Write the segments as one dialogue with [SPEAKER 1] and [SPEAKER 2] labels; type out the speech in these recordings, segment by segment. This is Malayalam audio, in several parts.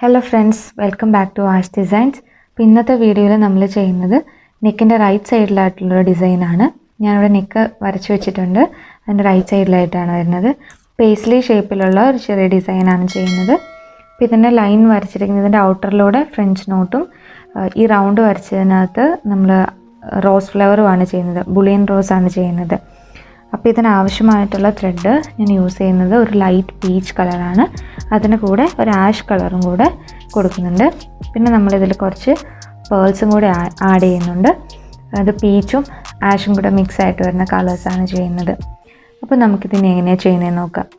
[SPEAKER 1] Hello friends, welcome back to Ash Designs. ഇന്നത്തെ വീഡിയോയിൽ നമ്മൾ ചെയ്യുന്നത് നെക്കിൻ്റെ റൈറ്റ് സൈഡിലായിട്ടുള്ള ഡിസൈനാണ്. ഞാനിവിടെ നെക്ക് വരച്ചു വെച്ചിട്ടുണ്ട്. അതിൻ്റെ റൈറ്റ് സൈഡിലായിട്ടാണ് വരുന്നത്. പേസ്ലി ഷേപ്പിലുള്ള ഒരു ചെറിയ ഡിസൈനാണ് ചെയ്യുന്നത്. അപ്പോൾ ഇതിൻ്റെ ലൈൻ വരച്ചിരിക്കുന്നതിൻ്റെ ഔട്ടറിലൂടെ ഫ്രഞ്ച് നോട്ടും ഈ റൗണ്ട് വരച്ചതിനകത്ത് നമ്മൾ റോസ് ഫ്ലവറുമാണ് ചെയ്യുന്നത്. ബുളിയൻ റോസ് ആണ് ചെയ്യുന്നത്. അപ്പോൾ ഇതിനാവശ്യമായിട്ടുള്ള ത്രെഡ് ഞാൻ യൂസ് ചെയ്യുന്നത് ഒരു ലൈറ്റ് പീച്ച് കളറാണ്. അതിന് കൂടെ ഒരു ആഷ് കളറും കൂടെ കൊടുക്കുന്നുണ്ട്. പിന്നെ നമ്മളിതിൽ കുറച്ച് പേൾസും കൂടെ ആഡ് ചെയ്യുന്നുണ്ട്. അത് പീച്ചും ആഷും കൂടെ മിക്സ് ആയിട്ട് വരുന്ന കളേഴ്സാണ് ചെയ്യുന്നത്. അപ്പോൾ നമുക്കിതിനെ എങ്ങനെയാണ് ചെയ്യുന്നതെന്ന് നോക്കാം.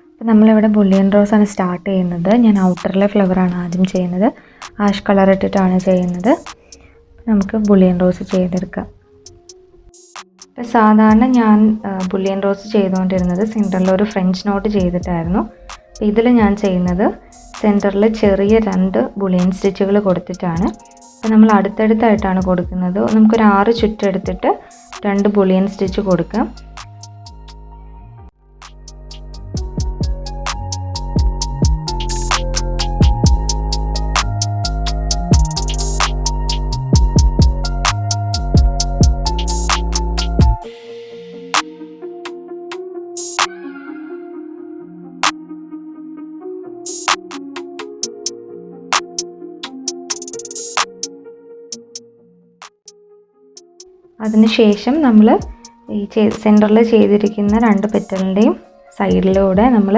[SPEAKER 1] അപ്പോൾ നമ്മളിവിടെ ബുള്ളിയൻ റോസാണ് സ്റ്റാർട്ട് ചെയ്യുന്നത്. ഞാൻ ഔട്ടറിലെ ഫ്ലവറാണ് ആദ്യം ചെയ്യുന്നത്. ആഷ് കളർ ഇട്ടിട്ടാണ് ചെയ്യുന്നത്. നമുക്ക് ബുള്ളിയൻ റോസ് ചെയ്തെടുക്കാം. ഇപ്പോൾ സാധാരണ ഞാൻ ബുള്ളിയൻ റോസ് ചെയ്തുകൊണ്ടിരുന്നത് സെൻറ്ററിൽ ഒരു ഫ്രഞ്ച് നോട്ട് ചെയ്തിട്ടായിരുന്നു. അപ്പോൾ ഇതിൽ ഞാൻ ചെയ്യുന്നത് സെൻറ്ററിൽ ചെറിയ 2 ബുള്ളിയൻ സ്റ്റിച്ചുകൾ കൊടുത്തിട്ടാണ്. അപ്പോൾ നമ്മൾ അടുത്തടുത്തായിട്ടാണ് കൊടുക്കുന്നത്. നമുക്കൊരു 6 ചുറ്റെടുത്തിട്ട് 2 ബുള്ളിയൻ സ്റ്റിച്ച് കൊടുക്കാം. അതിനുശേഷം നമ്മൾ ഈ സെൻറ്ററിൽ ചെയ്തിരിക്കുന്ന 2 പെറ്റലിൻ്റെയും സൈഡിലൂടെ നമ്മൾ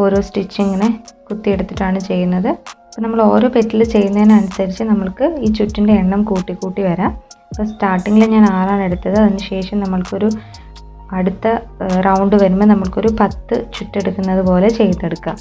[SPEAKER 1] ഓരോ സ്റ്റിച്ച് ഇങ്ങനെ കുത്തിയെടുത്തിട്ടാണ് ചെയ്യുന്നത്. അപ്പോൾ നമ്മൾ ഓരോ പെറ്റൽ ചെയ്യുന്നതിനനുസരിച്ച് നമ്മൾക്ക് ഈ ചുറ്റിൻ്റെ എണ്ണം കൂട്ടി വരാം. അപ്പോൾ സ്റ്റാർട്ടിങ്ങിൽ ഞാൻ 6 എടുത്തത്. അതിനുശേഷം നമ്മൾക്കൊരു അടുത്ത റൗണ്ട് വരുമ്പോൾ നമ്മൾക്കൊരു 10 ചുറ്റെടുക്കുന്നത് പോലെ ചെയ്തെടുക്കാം.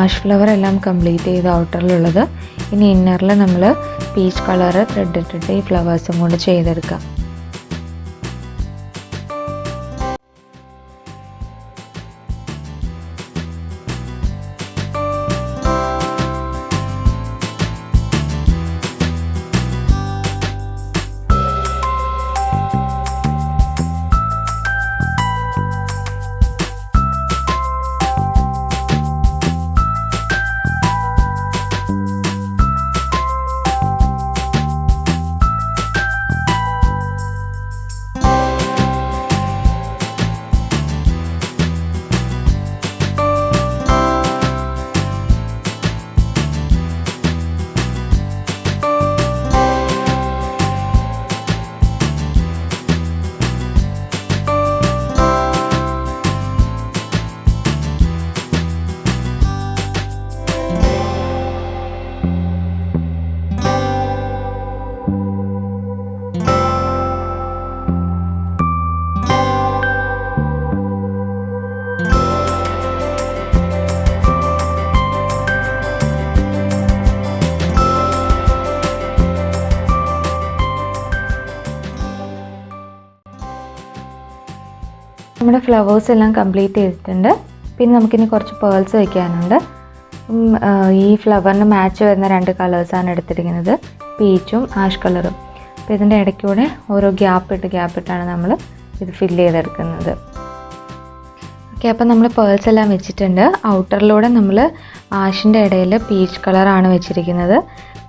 [SPEAKER 1] ആഷ് ഫ്ലവർ എല്ലാം കംപ്ലീറ്റ് ചെയ്ത് ഔട്ടറിലുള്ളത്. ഇനി ഇന്നറിൽ നമ്മൾ പീച്ച് കളറ് ത്രെഡ് ഇട്ടിട്ട് ഈ ഫ്ലവേഴ്സും കൊണ്ട് ചെയ്തെടുക്കാം. നമ്മുടെ ഫ്ലവേഴ്സ് എല്ലാം കംപ്ലീറ്റ് ചെയ്തിട്ടുണ്ട്. പിന്നെ നമുക്കിനി കുറച്ച് പേൾസ് വയ്ക്കാനുണ്ട്. ഈ ഫ്ലവറിന് മാച്ച് വരുന്ന 2 കളേഴ്സാണ് എടുത്തിരിക്കുന്നത്, പീച്ചും ആഷ് കളറും. അപ്പോൾ ഇതിൻ്റെ ഇടയ്ക്കൂടെ ഓരോ ഗ്യാപ്പിട്ടാണ് നമ്മൾ ഇത് ഫില്ല് ചെയ്തെടുക്കുന്നത്. ഓക്കെ, അപ്പോൾ നമ്മൾ പേൾസ് എല്ലാം വെച്ചിട്ടുണ്ട്. ഔട്ടറിലൂടെ നമ്മൾ ആഷിൻ്റെ ഇടയിൽ പീച്ച് കളറാണ് വെച്ചിരിക്കുന്നത്.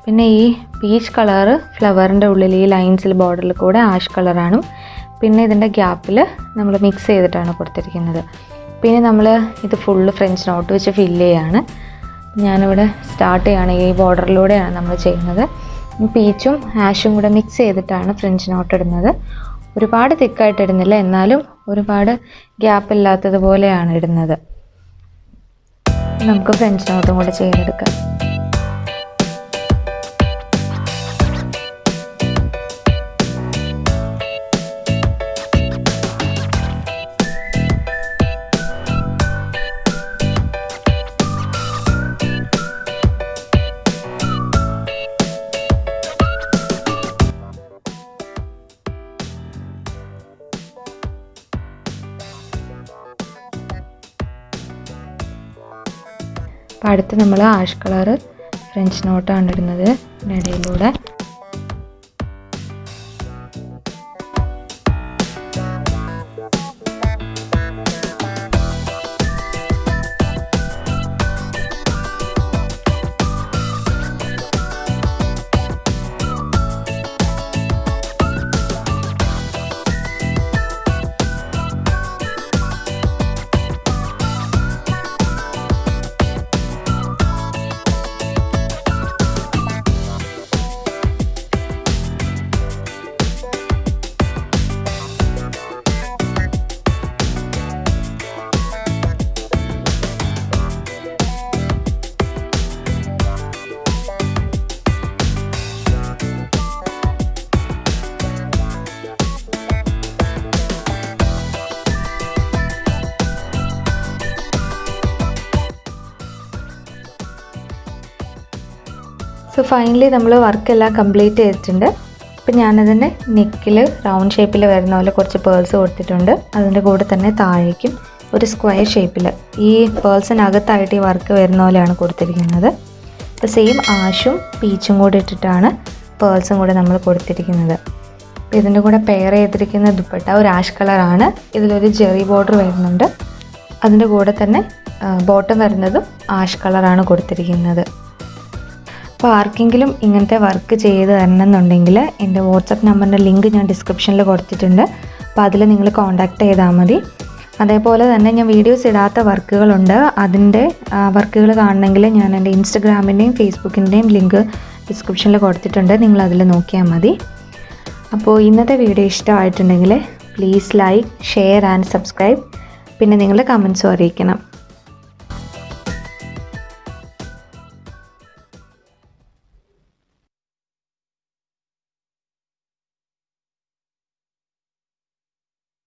[SPEAKER 1] പിന്നെ ഈ പീച്ച് കളറ് ഫ്ലവറിൻ്റെ ഉള്ളിൽ ഈ ലൈൻസിൽ ബോർഡറിൽ കൂടെ ആഷ് കളറാണ്. പിന്നെ ഇതിൻ്റെ ഗ്യാപ്പിൽ നമ്മൾ മിക്സ് ചെയ്തിട്ടാണ് കൊടുത്തിരിക്കുന്നത്. പിന്നെ നമ്മൾ ഇത് ഫുള്ള് ഫ്രഞ്ച് നോട്ട് വെച്ച് ഫില്ല് ചെയ്യാണ്. ഞാനിവിടെ സ്റ്റാർട്ട് ചെയ്യുകയാണ്, ഈ ബോർഡറിലൂടെയാണ് നമ്മൾ ചെയ്യുന്നത്. പീച്ചും ആഷും കൂടെ മിക്സ് ചെയ്തിട്ടാണ് ഫ്രഞ്ച് നോട്ട് ഇടുന്നത്. ഒരുപാട് തിക്കായിട്ട് ഇടുന്നില്ല, എന്നാലും ഒരുപാട് ഗ്യാപ്പ് ഇല്ലാത്തതുപോലെയാണ് ഇടുന്നത്. നമുക്ക് ഫ്രഞ്ച് നോട്ടും കൂടെ ചെയ്തെടുക്കാം. അപ്പോൾ അടുത്ത് നമ്മൾ ആഷ് കളറ് ഫ്രഞ്ച് നോട്ടാണ് ഇടുന്നത് ഇടയിലൂടെ. സോ ഫൈനലി നമ്മൾ വർക്കെല്ലാം കംപ്ലീറ്റ് ചെയ്തിട്ടുണ്ട്. ഇപ്പം ഞാനതിൻ്റെ നെക്കിൽ റൗണ്ട് ഷേപ്പിൽ വരുന്ന പോലെ കുറച്ച് പേൾസ് കൊടുത്തിട്ടുണ്ട്. അതിൻ്റെ കൂടെ തന്നെ താഴേക്കും ഒരു സ്ക്വയർ ഷേപ്പിൽ ഈ പേൾസിനകത്തായിട്ട് ഈ വർക്ക് വരുന്ന പോലെയാണ് കൊടുത്തിരിക്കുന്നത്. ഇപ്പോൾ സെയിം ആഷും പീച്ചും കൂടി ഇട്ടിട്ടാണ് പേൾസും കൂടെ നമ്മൾ കൊടുത്തിരിക്കുന്നത്. ഇതിൻ്റെ കൂടെ പെയർ ചെയ്തിരിക്കുന്ന ദുപ്പട്ട ഒരു ആഷ് കളറാണ്. ഇതിലൊരു ജെറി ബോർഡർ വരുന്നുണ്ട്. അതിൻ്റെ കൂടെ തന്നെ ബോട്ടം വരുന്നതും ആഷ് കളറാണ് കൊടുത്തിരിക്കുന്നത്. അപ്പോൾ ആർക്കെങ്കിലും ഇങ്ങനത്തെ വർക്ക് ചെയ്ത് തരണം എന്നുണ്ടെങ്കിൽ എൻ്റെ വാട്സപ്പ് നമ്പറിൻ്റെ ലിങ്ക് ഞാൻ ഡിസ്ക്രിപ്ഷനിൽ കൊടുത്തിട്ടുണ്ട്. അപ്പോൾ അതിൽ നിങ്ങൾ കോൺടാക്റ്റ് ചെയ്താൽ മതി. അതേപോലെ തന്നെ ഞാൻ വീഡിയോസ് ഇടാത്ത വർക്കുകളുണ്ട്. അതിൻ്റെ വർക്കുകൾ കാണണമെങ്കിൽ ഞാൻ എൻ്റെ ഇൻസ്റ്റഗ്രാമിൻ്റെയും ഫേസ്ബുക്കിൻ്റെയും ലിങ്ക് ഡിസ്ക്രിപ്ഷനിൽ കൊടുത്തിട്ടുണ്ട്. നിങ്ങൾ അതിൽ നോക്കിയാൽ മതി. അപ്പോൾ ഇന്നത്തെ വീഡിയോ ഇഷ്ടമായിട്ടുണ്ടെങ്കിൽ please like, share and subscribe. പിന്നെ നിങ്ങൾ കമൻസും അറിയിക്കണം.